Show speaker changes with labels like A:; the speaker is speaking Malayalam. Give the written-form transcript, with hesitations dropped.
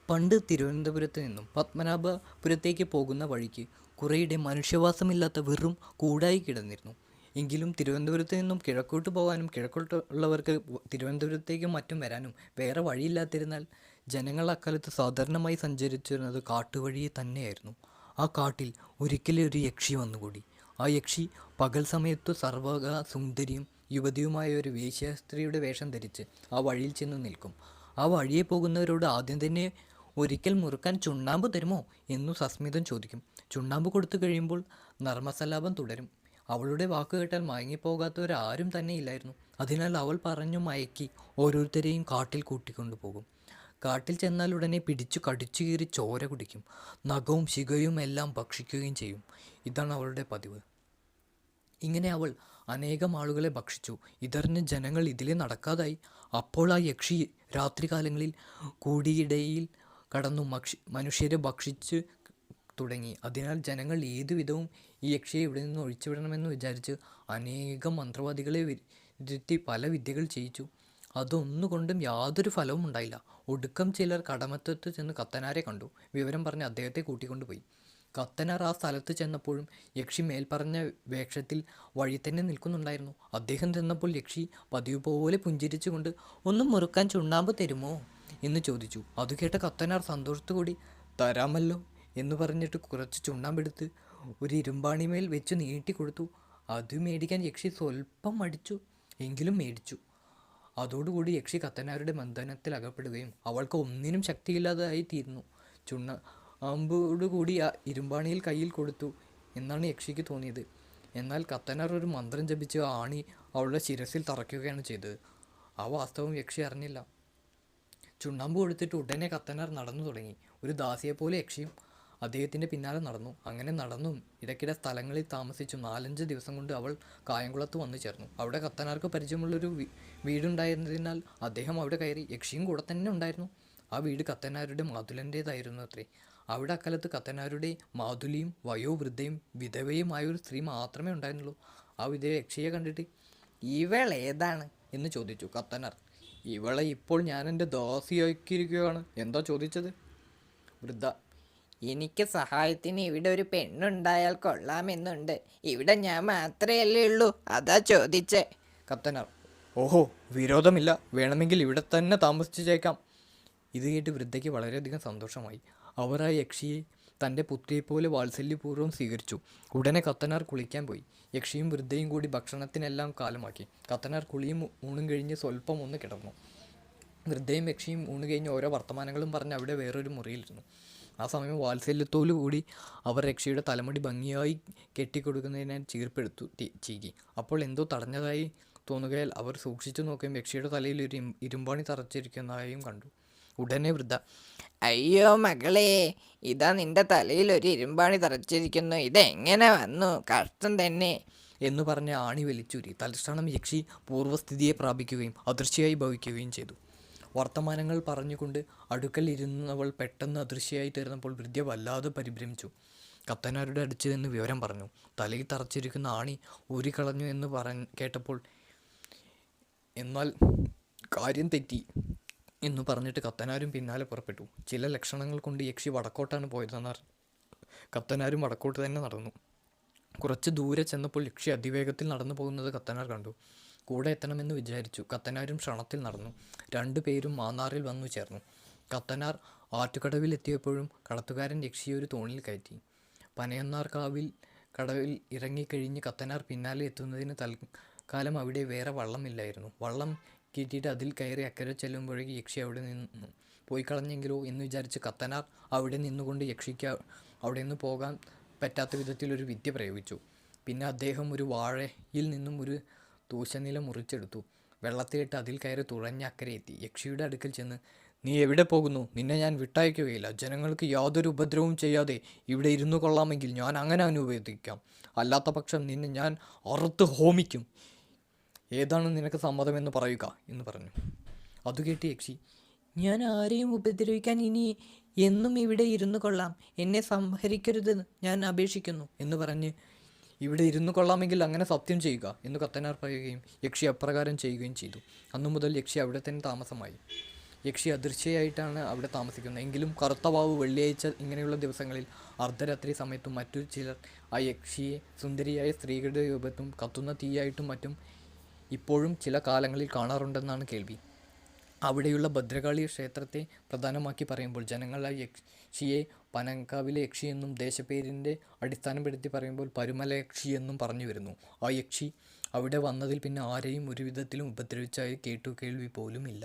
A: പണ്ട് തിരുവനന്തപുരത്ത് നിന്നും പത്മനാഭപുരത്തേക്ക് പോകുന്ന വഴിക്ക് കുറേയിടെ മനുഷ്യവാസമില്ലാത്ത വെറും കൂടായി കിടന്നിരുന്നു. എങ്കിലും തിരുവനന്തപുരത്ത് നിന്നും കിഴക്കോട്ട് പോകാനും കിഴക്കോട്ടുള്ളവർക്ക് തിരുവനന്തപുരത്തേക്കും മറ്റും വരാനും വേറെ വഴിയില്ലാതിരുന്നാൽ ജനങ്ങൾ അക്കാലത്ത് സാധാരണമായി സഞ്ചരിച്ചിരുന്നത് കാട്ടുവഴിയെ തന്നെയായിരുന്നു. ആ കാട്ടിൽ ഒരിക്കലും ഒരു യക്ഷി വന്നുകൂടി. ആ യക്ഷി പകൽ സമയത്തു സർവ്വക സുന്ദരിയും യുവതിയുമായ ഒരു വേശ്യാസ്ത്രീയുടെ വേഷം ധരിച്ച് ആ വഴിയിൽ ചെന്ന് നിൽക്കും. ആ വഴിയെ പോകുന്നവരോട് ആദ്യം തന്നെ ഒരിക്കൽ മുറുക്കാൻ ചുണ്ണാമ്പ് തരുമോ എന്നു സസ്മിതം ചോദിക്കും. ചുണ്ണാമ്പ് കൊടുത്തു കഴിയുമ്പോൾ നർമ്മസലാപം തുടരും. അവളുടെ വാക്ക് കേട്ടാൽ മയങ്ങിപ്പോകാത്തവരാരും തന്നെ ഇല്ലായിരുന്നു. അതിനാൽ അവൾ പറഞ്ഞു മയക്കി ഓരോരുത്തരെയും കാട്ടിൽ കൂട്ടിക്കൊണ്ടുപോകും. കാട്ടിൽ ചെന്നാൽ ഉടനെ പിടിച്ചു കടിച്ചു കീറി ചോര കുടിക്കും. നഖവും ശിഖയും എല്ലാം ഭക്ഷിക്കുകയും ചെയ്യും. ഇതാണ് അവളുടെ പതിവ്. ഇങ്ങനെ അവൾ അനേകം ആളുകളെ ഭക്ഷിച്ചു. ഇതറിഞ്ഞ് ജനങ്ങൾ ഇതിലെ നടക്കാതായി. അപ്പോൾ ആ യക്ഷി രാത്രികാലങ്ങളിൽ കൂടിയിടയിൽ കടന്നു മനുഷ്യരെ ഭക്ഷിച്ച് തുടങ്ങി. അതിനാൽ ജനങ്ങൾ ഏതുവിധവും ഈ യക്ഷിയെ ഇവിടെ നിന്ന് ഒഴിച്ചുവിടണമെന്ന് വിചാരിച്ച് അനേകം മന്ത്രവാദികളെ വരുത്തി പല വിദ്യകൾ ചെയ്യിച്ചു. അതൊന്നുകൊണ്ടും യാതൊരു ഫലവും ഉണ്ടായില്ല. ഒടുക്കം ചിലർ കടമറ്റത്ത് ചെന്ന് കത്തനാരെ കണ്ടു. വിവരം പറഞ്ഞ് അദ്ദേഹത്തെ കൂട്ടിക്കൊണ്ടുപോയി. കത്തനാർ ആ സ്ഥലത്ത് ചെന്നപ്പോഴും യക്ഷി മേൽപ്പറഞ്ഞ വേഷത്തിൽ വഴി തന്നെ നിൽക്കുന്നുണ്ടായിരുന്നു. അദ്ദേഹം ചെന്നപ്പോൾ യക്ഷി പതിവ് പോലെ പുഞ്ചിരിച്ചുകൊണ്ട് "ഒന്നും മുറുക്കാൻ ചുണ്ണാമ്പ് തരുമോ?" എന്ന് ചോദിച്ചു. അത് കേട്ട കത്തനാർ സന്തോഷത്തോടുകൂടി "തരാമല്ലോ" എന്ന് പറഞ്ഞിട്ട് കുറച്ച് ചുണ്ണാമ്പെടുത്ത് ഒരു ഇരുമ്പാണിമേൽ വെച്ച് നീട്ടിക്കൊടുത്തു. അത് മേടിക്കാൻ യക്ഷി സ്വല്പം മടിച്ചു, എങ്കിലും മേടിച്ചു. അതോടുകൂടി യക്ഷി കത്തനാരുടെ ബന്ധനത്തിൽ അകപ്പെടുകയും അവൾക്ക് ഒന്നിനും ശക്തിയില്ലാതായി തീർന്നു. ചുണ്ണാമ്പോടുകൂടി ആ ഇരുമ്പാണിയിൽ കയ്യിൽ കൊടുത്തു എന്നാണ് യക്ഷിക്ക് തോന്നിയത്. എന്നാൽ കത്തനാർ ഒരു മന്ത്രം ജപിച്ച് ആ ആണി അവളുടെ ശിരസിൽ തറയ്ക്കുകയാണ് ചെയ്തത്. ആ വാസ്തവം യക്ഷി അറിഞ്ഞില്ല. ചുണ്ണാമ്പ് കൊടുത്തിട്ട് ഉടനെ കത്തനാർ നടന്നു തുടങ്ങി. ഒരു ദാസിയെപ്പോലെ യക്ഷിയും അദ്ദേഹത്തിൻ്റെ പിന്നാലെ നടന്നു. അങ്ങനെ നടന്നും ഇടയ്ക്കിടെ സ്ഥലങ്ങളിൽ താമസിച്ചു 4-5 ദിവസം കൊണ്ട് അവൾ കായംകുളത്ത് വന്നു ചേർന്നു. അവിടെ കത്തനാർക്ക് പരിചയമുള്ളൊരു വീടുണ്ടായിരുന്നതിനാൽ അദ്ദേഹം അവിടെ കയറി. യക്ഷിയും കൂടെ തന്നെ ഉണ്ടായിരുന്നു. ആ വീട് കത്തനാരുടെ മാതുലൻ്റേതായിരുന്നു അത്രേ. അവിടെ അക്കാലത്ത് കത്തനാരുടെ മാതുലിയും വയോവൃദ്ധയും വിധവയുമായൊരു സ്ത്രീ മാത്രമേ ഉണ്ടായിരുന്നുള്ളൂ. ആ വിധവ യക്ഷിയെ കണ്ടിട്ട് "ഇവൾ ഏതാണ്?" എന്ന് ചോദിച്ചു. കത്തനാർ "ഇവളെ ഇപ്പോൾ ഞാൻ എൻ്റെ ദാസിയാക്കിയിരിക്കുകയാണ്." "എന്താ ചോദിച്ചത്?" വൃദ്ധ
B: എനിക്ക് സഹായത്തിന് ഇവിടെ ഒരു പെണ്ണുണ്ടായാൽ കൊള്ളാമെന്നുണ്ട്. ഇവിടെ ഞാൻ മാത്രമല്ലേ ഉള്ളൂ, അതാ ചോദിച്ചേ.
A: കത്തനാർ "ഓഹോ, വിരോധമില്ല. വേണമെങ്കിൽ ഇവിടെ തന്നെ താമസിച്ചേക്കാം." ഇത് കേട്ട് വൃദ്ധയ്ക്ക് വളരെയധികം സന്തോഷമായി. അവർ ആ യക്ഷിയെ തൻ്റെ പുത്രിയെപ്പോലെ വാത്സല്യപൂർവ്വം സ്വീകരിച്ചു. ഉടനെ കത്തനാർ കുളിക്കാൻ പോയി. യക്ഷിയും വൃദ്ധയും കൂടി ഭക്ഷണത്തിനെല്ലാം കാലമാക്കി. കത്തനാർ കുളിയും ഊണും കഴിഞ്ഞ് സ്വല്പം ഒന്ന് കിടന്നു. വൃദ്ധയും യക്ഷിയും ഊണ് കഴിഞ്ഞ് ഓരോ വർത്തമാനങ്ങളും പറഞ്ഞ് അവിടെ വേറൊരു മുറിയിലിരുന്നു. ആ സമയം വാത്സല്യത്തോടു കൂടി അവർ യക്ഷിയുടെ തലമുടി ഭംഗിയായി കെട്ടിക്കൊടുക്കുന്നതിനായി ചീർപ്പെടുത്തു ചീകി. അപ്പോൾ എന്തോ തടഞ്ഞതായി തോന്നുകയാൽ അവർ സൂക്ഷിച്ചു നോക്കുകയും യക്ഷിയുടെ തലയിൽ ഒരു ഇരുമ്പാണി തറച്ചിരിക്കുന്നതായും കണ്ടു. ഉടനെ വൃദ്ധ
B: അയ്യോ മകളെ, ഇതാ നിന്റെ തലയിൽ ഒരു ഇരുമ്പാണി തറച്ചിരിക്കുന്നു. ഇതെങ്ങനെ വന്നു? കഷ്ടം തന്നെ
A: എന്ന് പറഞ്ഞ് ആണി വലിച്ചൂരി. തൽക്ഷണം യക്ഷി പൂർവ്വസ്ഥിതിയെ പ്രാപിക്കുകയും അദൃശ്യയായി ഭവിക്കുകയും ചെയ്തു. വർത്തമാനങ്ങൾ പറഞ്ഞുകൊണ്ട് അടുക്കൽ ഇരുന്നവൾ പെട്ടെന്ന് അദൃശ്യയായി തീർന്നപ്പോൾ വൃദ്ധ വല്ലാതെ പരിഭ്രമിച്ചു. കത്തനാരുടെ അടുത്ത് നിന്ന് വിവരം പറഞ്ഞു. തലയിൽ തറച്ചിരിക്കുന്ന ആണി ഊരിക്കളഞ്ഞു എന്ന് കേട്ടപ്പോൾ "എന്നാൽ കാര്യം തെറ്റി" എന്ന് പറഞ്ഞിട്ട് കത്തനാരും പിന്നാലെ പുറപ്പെട്ടു. ചില ലക്ഷണങ്ങൾ കൊണ്ട് യക്ഷി വടക്കോട്ടാണ് പോയതെന്നാൽ കത്തനാരും വടക്കോട്ട് തന്നെ നടന്നു. കുറച്ച് ദൂരെ ചെന്നപ്പോൾ യക്ഷി അതിവേഗത്തിൽ നടന്നു പോകുന്നത് കത്തനാർ കണ്ടു. കൂടെ എത്തണമെന്ന് വിചാരിച്ചു. കത്തനാരും ക്ഷണത്തിൽ നടന്നു. 2 പേരും മാന്നാറിൽ വന്നു ചേർന്നു. കത്തനാർ ആറ്റുകടവിൽ എത്തിയപ്പോഴും കടത്തുകാരൻ യക്ഷിയെ ഒരു തോണിയിൽ കയറ്റി. പനയന്നാർ കാവിൽ കടവിൽ ഇറങ്ങിക്കഴിഞ്ഞ് കത്തനാർ പിന്നാലെ എത്തുന്നതിന് തൽക്കാലം അവിടെ വേറെ വള്ളമില്ലായിരുന്നു. വള്ളം കിട്ടിയിട്ട് അതിൽ കയറി അക്കരെ ചെല്ലുമ്പോഴേക്ക് യക്ഷി അവിടെ നിന്ന് പോയി കളഞ്ഞെങ്കിലോ എന്ന് വിചാരിച്ച് കത്തനാർ അവിടെ നിന്നുകൊണ്ട് യക്ഷിക്ക് അവിടെ നിന്ന് പോകാൻ പറ്റാത്ത വിധത്തിലൊരു വിദ്യ പ്രയോഗിച്ചു. പിന്നെ അദ്ദേഹം ഒരു വാഴയിൽ നിന്നും ഒരു തൂശനില മുറിച്ചെടുത്തു. വെള്ളത്തിലിട്ട് അതിൽ കയറി തുഴഞ്ഞ് അക്കരെ എത്തി. യക്ഷിയുടെ അടുക്കൽ ചെന്ന് "നീ എവിടെ പോകുന്നു? നിന്നെ ഞാൻ വിട്ടയക്കുകയില്ല. ജനങ്ങൾക്ക് യാതൊരു ഉപദ്രവവും ചെയ്യാതെ ഇവിടെ ഇരുന്നു കൊള്ളാമെങ്കിൽ ഞാൻ അങ്ങനെ അനുവദിക്കാം. അല്ലാത്ത പക്ഷം നിന്നെ ഞാൻ അറുത്ത് ഹോമിക്കും. ഏതാണ് നിനക്ക് സമ്മതമെന്ന് പറയുക" എന്ന് പറഞ്ഞു. അതുകേട്ട് യക്ഷി "ഞാൻ ആരെയും ഉപദ്രവിക്കാൻ ഇനി എന്നും ഇവിടെ ഇരുന്നു കൊള്ളാം. എന്നെ സംഹരിക്കരുതെന്ന് ഞാൻ അപേക്ഷിക്കുന്നു" എന്ന് പറഞ്ഞ് "ഇവിടെ ഇരുന്നു കൊള്ളാമെങ്കിൽ അങ്ങനെ സത്യം ചെയ്യുക" എന്ന് കത്തനാർ പറയുകയും യക്ഷി അപ്രകാരം ചെയ്യുകയും ചെയ്തു. അന്നു മുതൽ യക്ഷി അവിടെ തന്നെ താമസമായി. യക്ഷി അദൃശ്യയായിട്ടാണ് അവിടെ താമസിക്കുന്നത്. എങ്കിലും കറുത്ത വാവ് വെള്ളിയാഴ്ച ഇങ്ങനെയുള്ള ദിവസങ്ങളിൽ അർദ്ധരാത്രി സമയത്തും മറ്റു ചിലർ ആ യക്ഷിയെ സുന്ദരിയായ സ്ത്രീകളുടെ രൂപത്തും കത്തുന്ന തീയായിട്ടും മറ്റും ഇപ്പോഴും ചില കാലങ്ങളിൽ കാണാറുണ്ടെന്നാണ് കേൾവി. അവിടെയുള്ള ഭദ്രകാളി ക്ഷേത്രത്തെ പ്രധാനമാക്കി പറയുമ്പോൾ ജനങ്ങൾ ആ യക്ഷിയെ പനങ്കാവിലെ യക്ഷിയെന്നും ദേശപ്പേരിൻ്റെ അടിസ്ഥാനപ്പെടുത്തി പറയുമ്പോൾ പരുമല യക്ഷിയെന്നും പറഞ്ഞു വരുന്നു. ആ യക്ഷി അവിടെ വന്നതിൽ പിന്നെ ആരെയും ഒരു വിധത്തിലും ഉപദ്രവിച്ചായി കേൾവി പോലും ഇല്ല.